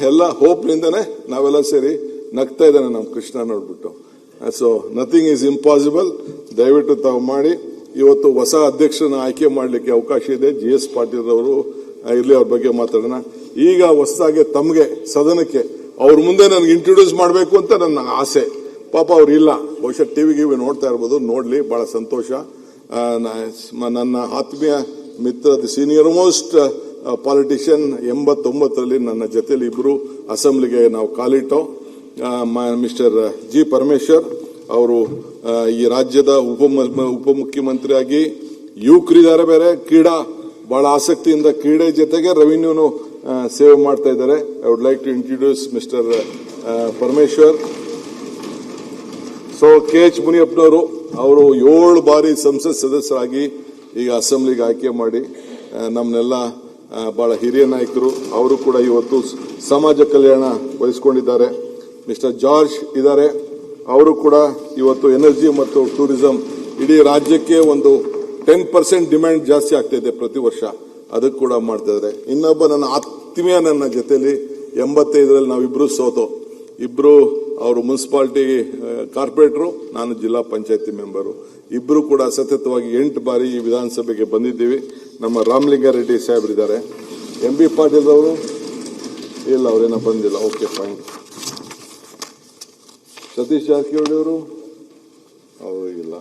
ಎಲ್ಲ ಹೋಪ್ನಿಂದನೇ ನಾವೆಲ್ಲ ಸೇರಿ ನಗ್ತಾ ಇದ್ದಾನೆ ನಮ್ಮ ಕೃಷ್ಣ ನೋಡ್ಬಿಟ್ಟು. So nothing is impossible. ದಯವಿಟ್ಟು ತಾವು ಮಾಡಿ. ಇವತ್ತು ಹೊಸ ಅಧ್ಯಕ್ಷರನ್ನ ಆಯ್ಕೆ ಮಾಡಲಿಕ್ಕೆ ಅವಕಾಶ ಇದೆ. GS ಪಾಟೀಲ್ ಅವರು ಇರ್ಲಿ, ಅವ್ರ ಬಗ್ಗೆ ಮಾತಾಡೋಣ. ಈಗ ಹೊಸದಾಗಿ ತಮಗೆ ಸದನಕ್ಕೆ ಅವ್ರ ಮುಂದೆ ನನಗೆ ಇಂಟ್ರೊಡ್ಯೂಸ್ ಮಾಡಬೇಕು ಅಂತ ನನ್ನ ಆಸೆ. ಪಾಪ ಅವ್ರು ಇಲ್ಲ, ಬಹುಶಃ ಟಿವಿ ನೋಡ್ತಾ ಇರ್ಬೋದು, ನೋಡ್ಲಿ, ಬಹಳ ಸಂತೋಷ. ನನ್ನ ಆತ್ಮೀಯ ಮಿತ್ರ, ದಿ ಸೀನಿಯರ್ ಮೋಸ್ಟ್ ಪಾಲಿಟಿಷಿಯನ್, 89ರಲ್ಲಿ ನನ್ನ ಜೊತೆಲಿ ಇಬ್ರು ಅಸೆಂಬ್ಲಿಗೆ ನಾವು ಕಾಲಿಟ್ಟೋ. Mister G. ಪರಮೇಶ್ವರ್ ಅವರು ಈ ರಾಜ್ಯದ ಉಪಮುಖ್ಯಮಂತ್ರಿಯಾಗಿ ಯುವಕರಿದ್ದಾರೆ, ಬೇರೆ ಕ್ರೀಡಾ ಬಹಳ ಆಸಕ್ತಿಯಿಂದ ಕ್ರೀಡೆ ಜೊತೆಗೆ ರೆವಿನ್ಯೂನು ಸೇವೆ ಮಾಡ್ತಾ ಇದ್ದಾರೆ. I would like to introduce mister Parameshwar. So KH ಮುನಿಯಪ್ಪನವರು ಅವರು 7 ಬಾರಿ ಸಂಸತ್ ಸದಸ್ಯರಾಗಿ ಈಗ ಅಸೆಂಬ್ಲಿಗೆ ಆಯ್ಕೆ ಮಾಡಿ ನಮ್ಮನ್ನೆಲ್ಲ ಬಹಳ ಹಿರಿಯ ನಾಯಕರು. ಅವರು ಕೂಡ ಇವತ್ತು ಸಮಾಜ ಕಲ್ಯಾಣ ವಹಿಸಿಕೊಂಡಿದ್ದಾರೆ. ಮಿಸ್ಟರ್ ಜಾರ್ಜ್ ಇದ್ದಾರೆ, ಅವರು ಕೂಡ ಇವತ್ತು ಎನರ್ಜಿ ಮತ್ತು ಟೂರಿಸಂ, ಇಡೀ ರಾಜ್ಯಕ್ಕೆ ಒಂದು 10% ಡಿಮ್ಯಾಂಡ್ ಜಾಸ್ತಿ ಆಗ್ತಾ ಇದೆ ಪ್ರತಿ ವರ್ಷ, ಅದಕ್ಕೆ ಕೂಡ ಮಾಡ್ತಾ ಇದ್ದಾರೆ. ಇನ್ನೊಬ್ಬ ನನ್ನ ಆತ್ಮೀಯ, ನನ್ನ ಜೊತೆಲಿ 85ರಲ್ಲಿ ನಾವಿಬ್ರು ಸೋತೋ, ಇಬ್ರು ಅವರು ಮುನ್ಸಿಪಾಲಿಟಿ ಕಾರ್ಪೊರೇಟರು, ನಾನು ಜಿಲ್ಲಾ ಪಂಚಾಯತಿ ಮೆಂಬರು. ಇಬ್ರು ಕೂಡ ಸತತವಾಗಿ 8 ಬಾರಿ ಈ ವಿಧಾನಸಭೆಗೆ ಬಂದಿದ್ದೀವಿ. ನಮ್ಮ ರಾಮಲಿಂಗಾರೆಡ್ಡಿ ಸಾಹೇಬ್ರಿದ್ದಾರೆ. MB ಪಾಟೀಲ್ ಅವರು ಇಲ್ಲ, ಅವರೇನೋ ಬಂದಿಲ್ಲ. Okay, fine. ಸತೀಶ್ ಜಾರಕಿಹೊಳಿ ಅವರು ಇಲ್ಲ.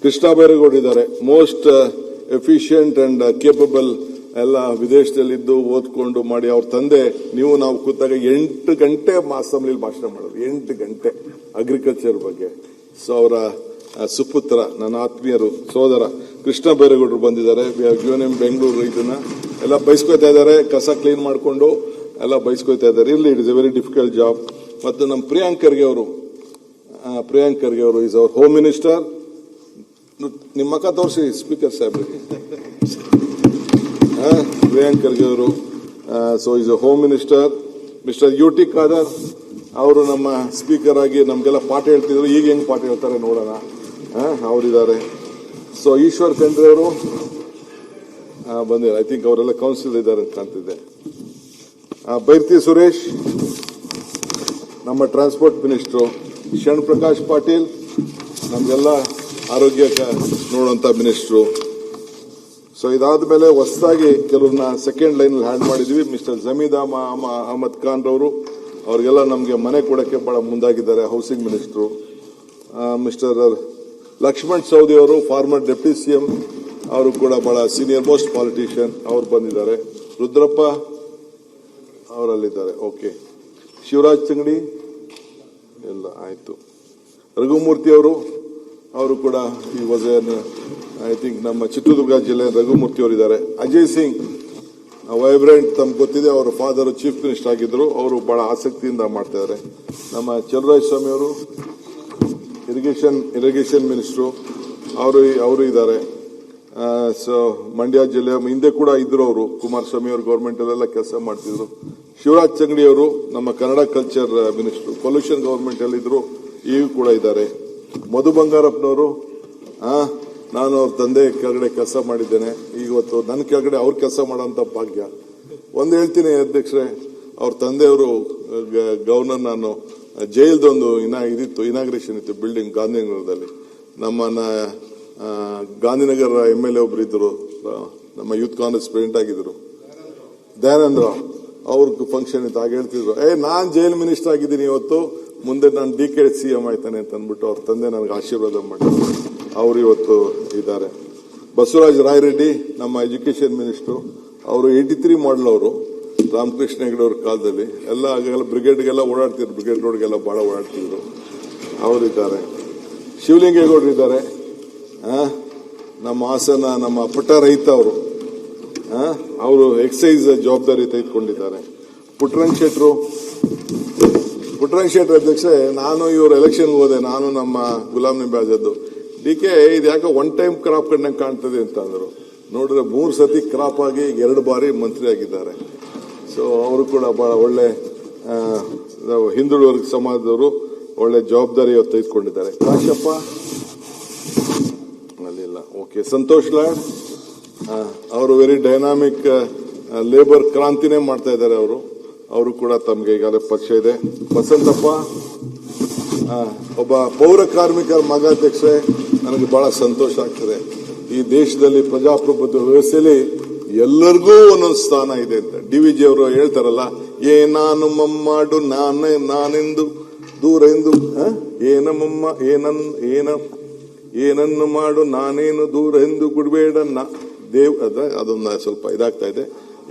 Krishna Byregowda most efficient and capable, ಎಲ್ಲ ವಿದೇಶದಲ್ಲಿದ್ದು ಓದ್ಕೊಂಡು ಮಾಡಿ. ಅವ್ರ ತಂದೆ, ನಾವು ಕೂತಾಗ 8 ಗಂಟೆ ಅಸೆಂಬ್ಲಿಲಿ ಭಾಷಣ ಮಾಡೋದು, 8 ಗಂಟೆ ಅಗ್ರಿಕಲ್ಚರ್ ಬಗ್ಗೆ. ಸೊ ಅವರ ಸುಪುತ್ರ, ನನ್ನ ಆತ್ಮೀಯರು, ಸೋದರ ಕೃಷ್ಣ ಬೈರೇಗೌಡರು ಬಂದಿದ್ದಾರೆ. ಬೆಂಗಳೂರು ಇದನ್ನ ಎಲ್ಲ ಬಯಸ್ಕೊತಾ ಇದ್ದಾರೆ, ಕಸ ಕ್ಲೀನ್ ಮಾಡಿಕೊಂಡು ಎಲ್ಲ ಬಯಸ್ಕೊತಾ ಇದ್ದಾರೆ. ಇಲ್ಲಿ it is A very difficult job. ಮತ್ತು ನಮ್ಮ ಪ್ರಿಯಾಂಕ್ ಖರ್ಗೆ ಅವರು ಈಸ್ ಅವರ್ ಹೋಮ್ ಮಿನಿಸ್ಟರ್. ನಿಮ್ಮ ಮಕ್ಕ ತೋರಿಸಿ ಸ್ಪೀಕರ್ ಸಾಹೇಬ್ರಿಗೆ. ಪ್ರಿಯಾಂಕ್ ಖರ್ಗೆ ಅವರು so is a home minister. Mister UT Khader ಅವರು ನಮ್ಮ ಸ್ಪೀಕರ್ ಆಗಿ ನಮಗೆಲ್ಲ ಪಾಠ ಹೇಳ್ತಿದ್ರು. ಈಗ ಹೆಂಗ್ ಪಾಠ ಹೇಳ್ತಾರೆ ನೋಡೋಣ. ಅವರಿದ್ದಾರೆ. ಸೊ ಈಶ್ವರ್ ಖಂಡ್ರೆ ಅವರು ಬಂದಿದ್ದಾರೆ. ಐ ಥಿಂಕ್ ಅವರೆಲ್ಲ ಕೌನ್ಸಿಲ್ ಇದ್ದಾರೆ ಅಂತ ಕಾಣ್ತಿದೆ. ಬೈರ್ತಿ ಸುರೇಶ್ ನಮ್ಮ ಟ್ರಾನ್ಸ್ಪೋರ್ಟ್ ಮಿನಿಸ್ಟ್ರು. ಶರಣ್ ಪ್ರಕಾಶ್ ಪಾಟೀಲ್ ನಮಗೆಲ್ಲ ಆರೋಗ್ಯ ನೋಡುವಂತ ಮಿನಿಸ್ಟ್ರು. ಸೊ ಇದಾದ ಮೇಲೆ ಹೊಸದಾಗಿ ಕೆಲವ್ರನ್ನ ಸೆಕೆಂಡ್ ಲೈನ್ ಹ್ಯಾಡ್ ಮಾಡಿದ್ವಿ. ಮಿಸ್ಟರ್ ಜಮೀದ್ ಅಹಮದ್ ಖಾನ್ ರವರು, ಅವ್ರಿಗೆಲ್ಲ ನಮಗೆ ಮನೆ ಕೊಡಕ್ಕೆ ಬಹಳ ಮುಂದಾಗಿದ್ದಾರೆ, housing minister. Mister Laxman Savadi ಅವರು, ಫಾರ್ಮರ್ ಡೆಪ್ಟಿ CM, ಅವರು ಕೂಡ ಬಹಳ ಸೀನಿಯರ್ ಮೋಸ್ಟ್ ಪಾಲಿಟಿಷಿಯನ್, ಅವರು ಬಂದಿದ್ದಾರೆ. ರುದ್ರಪ್ಪ ಅವರಲ್ಲಿದ್ದಾರೆ. ಓಕೆ. ಶಿವರಾಜ್ ತಂಗಡಿ ಎಲ್ಲ ಆಯ್ತು. ರಘುಮೂರ್ತಿ ಅವರು ಕೂಡ ಈ ವಾಸ್ ಐ ಥಿಂಕ್ ನಮ್ಮ ಚಿತ್ರದುರ್ಗ ಜಿಲ್ಲೆ ರಘುಮೂರ್ತಿ ಅವರಿದ್ದಾರೆ. ಅಜಯ್ ಸಿಂಗ್ ವೈಬ್ರೆಂಟ್, ತಮ್ಗೆ ಗೊತ್ತಿದೆ, ಅವರ ಫಾದರ್ ಚೀಫ್ ಮಿನಿಸ್ಟರ್ ಆಗಿದ್ರು, ಅವರು ಬಹಳ ಆಸಕ್ತಿಯಿಂದ ಮಾಡ್ತಾ ಇದ್ದಾರೆ. ನಮ್ಮ ಚಲುರಾಜ್ ಸ್ವಾಮಿ ಅವರು ಇರಿಗೇಷನ್ ಮಿನಿಸ್ಟ್ರು, ಅವರು ಇದ್ದಾರೆ. ಸೊ ಮಂಡ್ಯ ಜಿಲ್ಲೆ ಹಿಂದೆ ಕೂಡ ಇದ್ರು ಅವರು, ಕುಮಾರಸ್ವಾಮಿ ಅವರು ಗೌರ್ಮೆಂಟ್ ಅಲ್ಲೆಲ್ಲ ಕೆಲಸ ಮಾಡ್ತಿದ್ರು. ಶಿವರಾಜ್ ತಂಗಡಿ ಅವರು ನಮ್ಮ Kannada culture minister, pollution government ಅಲ್ಲಿ ಇದ್ರು, ಈಗ ಕೂಡ ಇದ್ದಾರೆ. ಮಧು ಬಂಗಾರಪ್ಪನವರು, ನಾನು ಅವ್ರ ತಂದೆ ಕೆಳಗಡೆ ಕೆಲಸ ಮಾಡಿದ್ದೇನೆ, ಇವತ್ತು ನನ್ನ ಕೆಳಗಡೆ ಅವ್ರ ಕೆಲಸ ಮಾಡೋಂಥ ಭಾಗ್ಯ. ಒಂದು ಹೇಳ್ತೀನಿ ಅಧ್ಯಕ್ಷರೇ, ಅವ್ರ ತಂದೆಯವರು ಗವರ್ನರ್, ನಾನು ಜೈಲ್ದೊಂದು ಇನಾಗ್ರೇಷನ್ ಇತ್ತು ಬಿಲ್ಡಿಂಗ್ ಗಾಂಧಿನಗರದಲ್ಲಿ. ನಮ್ಮನ್ನ ಗಾಂಧಿನಗರ MLA ಒಬ್ರು ಇದ್ರು, ನಮ್ಮ ಯೂತ್ ಕಾಂಗ್ರೆಸ್ ಪ್ರೆಸಿಡೆಂಟ್ ಆಗಿದ್ರು, ದಯಾನಂದ ರಾವ್, ಅವ್ರ ಫಂಕ್ಷನ್ ಇತ್ತು. ಆಗ ಹೇಳ್ತಿದ್ರು, ನಾನ್ ಜೈಲ್ ಮಿನಿಸ್ಟರ್ ಆಗಿದ್ದೀನಿ ಇವತ್ತು, ಮುಂದೆ ನಾನು DK CM ಆಯ್ತಾನೆ ಅಂತ ಅಂದ್ಬಿಟ್ಟು ಅವ್ರ ತಂದೆ ನನಗೆ ಆಶೀರ್ವಾದ ಮಾಡಿದ್ರು. ಅವರು ಇವತ್ತು ಇದ್ದಾರೆ. ಬಸವರಾಜ ರಾಯರೆಡ್ಡಿ ನಮ್ಮ ಎಜುಕೇಶನ್ ಮಿನಿಸ್ಟರ್, ಅವರು 83 ಮಾಡಲ್, ಅವರು ರಾಮಕೃಷ್ಣ ಹೆಗಡೆ ಅವ್ರ ಕಾಲದಲ್ಲಿ ಎಲ್ಲ ಬ್ರಿಗೇಡ್ಗೆಲ್ಲ ಓಡಾಡ್ತಿದ್ರು, ಬ್ರಿಗೇಡ್ ರೋಡ್ಗೆಲ್ಲ ಬಹಳ ಓಡಾಡ್ತಿದ್ರು, ಅವರಿದ್ದಾರೆ. ಶಿವಲಿಂಗೇಗೌಡರು ಇದ್ದಾರೆ. ನಮ್ಮ ಹಾಸನ ನಮ್ಮ ಪುಟ್ಟ ರೈತ ಅವರು ಎಕ್ಸೈಸ್ ಜವಾಬ್ದಾರಿ ತೆಗೆದುಕೊಂಡಿದ್ದಾರೆ. ಪುಟ್ಟರಂಗ್ ಶೆಟ್ರು ಅಧ್ಯಕ್ಷರೇ, ನಾನು ಇವರು ಎಲೆಕ್ಷನ್ ಹೋದೆ, ನಾನು ನಮ್ಮ ಗುಲಾಂ ನಬಿ ಆಜಾದ್. DK ಇದು ಯಾಕೆ ಒನ್ ಟೈಮ್ ಕ್ರಾಪ್ ಕಂಡಂಗೆ ಕಾಣ್ತದೆ ಅಂತ ಅಂದರು. ನೋಡಿದ್ರೆ 3 ಸತಿ ಕ್ರಾಪ್ ಆಗಿ 2 ಬಾರಿ ಮಂತ್ರಿ ಆಗಿದ್ದಾರೆ. ಸೊ ಅವರು ಕೂಡ ಬಹಳ ಒಳ್ಳೆ ಹಿಂದುಳಿದ ವರ್ಗ ಸಮಾಜದವರು, ಒಳ್ಳೆ ಜವಾಬ್ದಾರಿ ತೆಗೆದುಕೊಂಡಿದ್ದಾರೆ. ಕಾಶಪ್ಪ ಅಲ್ಲಿಲ್ಲ. ಓಕೆ. ಸಂತೋಷ್ ಲಾಡ್ ಅವರು ವೆರಿ ಡೈನಾಮಿಕ್ ಲೇಬರ್ ಕ್ರಾಂತಿನೇ ಮಾಡ್ತಾ ಇದ್ದಾರೆ ಅವರು. ಅವರು ಕೂಡ ತಮಗೆ ಈಗಾಗಲೇ ಪಕ್ಷ ಇದೆ. ವಸಂತಪ್ಪ ಒಬ್ಬ ಪೌರ ಕಾರ್ಮಿಕರ ಮಗ ಅಧ್ಯಕ್ಷರೇ, ನನಗೆ ಬಹಳ ಸಂತೋಷ ಆಗ್ತದೆ. ಈ ದೇಶದಲ್ಲಿ ಪ್ರಜಾಪ್ರಭುತ್ವ ವ್ಯವಸ್ಥೆಯಲ್ಲಿ ಎಲ್ಲರಿಗೂ ಒಂದೊಂದು ಸ್ಥಾನ ಇದೆ ಅಂತ DVG ಅವರು ಹೇಳ್ತಾರಲ್ಲ, ನಾನು ಮಮ್ಮಾಡು ನಾನೆಂದು ದೂರ ಎಂದು ಏನನ್ನು ಮಾಡು ನಾನೇನು ದೂರ ಎಂದು ಗುಡ್ಬೇಡ ಅದನ್ನ ಸ್ವಲ್ಪ ಇದಾಗ್ತಾ ಇದೆ.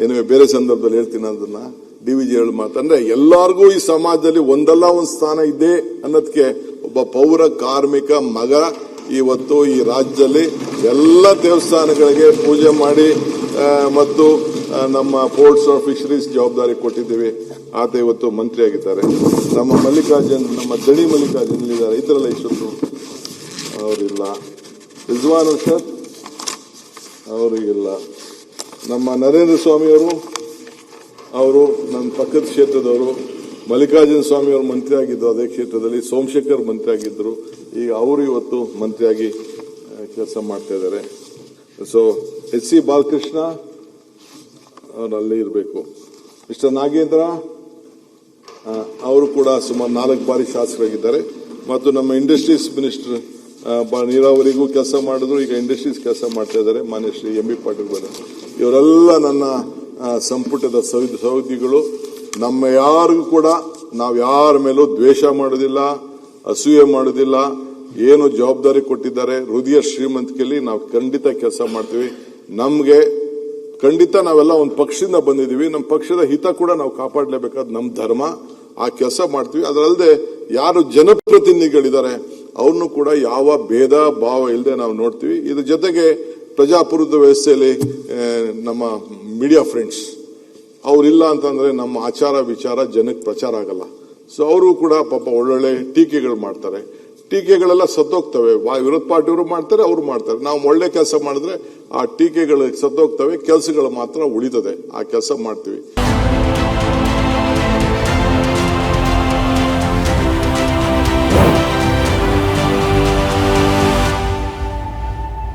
ಏನೇ ಬೇರೆ ಸಂದರ್ಭದಲ್ಲಿ ಹೇಳ್ತೀನಿ ಅದನ್ನ. DVG ಹೇಳಿ ಮಾತಂದ್ರೆ ಎಲ್ಲಾರ್ಗೂ ಈ ಸಮಾಜದಲ್ಲಿ ಒಂದಲ್ಲ ಒಂದು ಸ್ಥಾನ ಇದೆ ಅನ್ನೋದಕ್ಕೆ ಒಬ್ಬ ಪೌರ ಕಾರ್ಮಿಕ ಮಗ ಇವತ್ತು ಈ ರಾಜ್ಯದಲ್ಲಿ ಎಲ್ಲ ದೇವಸ್ಥಾನಗಳಿಗೆ ಪೂಜೆ ಮಾಡಿ ಮತ್ತು ನಮ್ಮ ಪೋರ್ಟ್ಸ್ ಆಫ್ ಫಿಶರೀಸ್ ಜವಾಬ್ದಾರಿ ಕೊಟ್ಟಿದ್ದೀವಿ. ಆತ ಇವತ್ತು ಮಂತ್ರಿ ಆಗಿದ್ದಾರೆ. ನಮ್ಮ ಮಲ್ಲಿಕಾರ್ಜುನ್, ನಮ್ಮ ದಣಿ ಮಲ್ಲಿಕಾರ್ಜುನ್ ಇದ್ದಾರೆ. ಇತರಲ್ಲ ಇಷ್ಟೊತ್ತು ಅವರಿಲ್ಲ. ರಿಜ್ವಾನ್ ಅರ್ಷದ್ ಅವರಿಗಿಲ್ಲ. ನಮ್ಮ ನರೇಂದ್ರ ಸ್ವಾಮಿಯವರು, ಅವರು ನಮ್ಮ ಪಕ್ಕದ ಕ್ಷೇತ್ರದವರು. ಮಲ್ಲಿಕಾರ್ಜುನ ಸ್ವಾಮಿ ಅವರು ಮಂತ್ರಿ ಆಗಿದ್ದರು ಅದೇ ಕ್ಷೇತ್ರದಲ್ಲಿ. ಸೋಮಶೇಖರ್ ಮಂತ್ರಿ ಆಗಿದ್ದರು. ಈಗ ಅವರು ಇವತ್ತು ಮಂತ್ರಿಯಾಗಿ ಕೆಲಸ ಮಾಡ್ತಾ ಇದ್ದಾರೆ. ಸೊ HC ಬಾಲಕೃಷ್ಣ ಅವರು ಅಲ್ಲೇ ಇರಬೇಕು. ಮಿಸ್ಟರ್ ನಾಗೇಂದ್ರ ಅವರು ಕೂಡ ಸುಮಾರು 4 ಬಾರಿ ಶಾಸಕರಾಗಿದ್ದಾರೆ. ಮತ್ತು ನಮ್ಮ ಇಂಡಸ್ಟ್ರೀಸ್ ಮಿನಿಸ್ಟರ್ ನೀರಾವರಿಗೂ ಕೆಲಸ ಮಾಡಿದ್ರು, ಈಗ ಇಂಡಸ್ಟ್ರೀಸ್ ಕೆಲಸ ಮಾಡ್ತಾ ಇದ್ದಾರೆ. ಮಾನ್ಯ ಶ್ರೀ MB ಪಾಟೀಲ್ ಬಂದರು. ಇವರೆಲ್ಲ ನನ್ನ ಸಂಪುಟದ ಸಹೋದ್ಯೋಗಿಗಳು. ನಮ್ಮ ಯಾರಿಗೂ ಕೂಡ ನಾವು ಯಾರ ಮೇಲೂ ದ್ವೇಷ ಮಾಡೋದಿಲ್ಲ, ಅಸೂಯೆ ಮಾಡೋದಿಲ್ಲ. ಏನು ಜವಾಬ್ದಾರಿ ಕೊಟ್ಟಿದ್ದಾರೆ ಹೃದಯ ಶ್ರೀಮಂತಿಕೆಯಲ್ಲಿ ನಾವು ಖಂಡಿತ ಕೆಲಸ ಮಾಡ್ತೀವಿ. ನಮ್ಗೆ ಖಂಡಿತ ನಾವೆಲ್ಲ ಒಂದು ಪಕ್ಷದಿಂದ ಬಂದಿದ್ದೀವಿ. ನಮ್ಮ ಪಕ್ಷದ ಹಿತ ಕೂಡ ನಾವು ಕಾಪಾಡಲೇಬೇಕಾದ ನಮ್ಮ ಧರ್ಮ. ಆ ಕೆಲಸ ಮಾಡ್ತೀವಿ. ಅದರಲ್ಲದೆ ಯಾರು ಜನಪ್ರತಿನಿಧಿಗಳಿದ್ದಾರೆ ಅವ್ರನ್ನು ಕೂಡ ಯಾವ ಭೇದ ಭಾವ ಇಲ್ಲದೆ ನಾವು ನೋಡ್ತೀವಿ. ಇದ್ರ ಜೊತೆಗೆ ಪ್ರಜಾಪ್ರಭುತ್ವ ವ್ಯವಸ್ಥೆಯಲ್ಲಿ ನಮ್ಮ ಮೀಡಿಯಾ ಫ್ರೆಂಡ್ಸ್ ಅವರಿಲ್ಲ ಅಂತಂದ್ರೆ ನಮ್ಮ ಆಚಾರ ವಿಚಾರ ಜನಕ್ಕೆ ಪ್ರಚಾರ ಆಗಲ್ಲ. ಸೊ ಅವರು ಕೂಡ ಪಾಪ ಒಳ್ಳೊಳ್ಳೆ ಟೀಕೆಗಳು ಮಾಡ್ತಾರೆ. ಟೀಕೆಗಳೆಲ್ಲ ಸತ್ತೋಗ್ತವೆ. ವಿರೋಧ ಪಾರ್ಟಿಯವರು ಮಾಡ್ತಾರೆ, ಅವರು ಮಾಡ್ತಾರೆ. ನಾವು ಒಳ್ಳೆ ಕೆಲಸ ಮಾಡಿದ್ರೆ ಆ ಟೀಕೆಗಳು ಸತ್ತೋಗ್ತವೆ, ಕೆಲಸಗಳು ಮಾತ್ರ ಉಳಿತದೆ. ಆ ಕೆಲಸ ಮಾಡ್ತೀವಿ.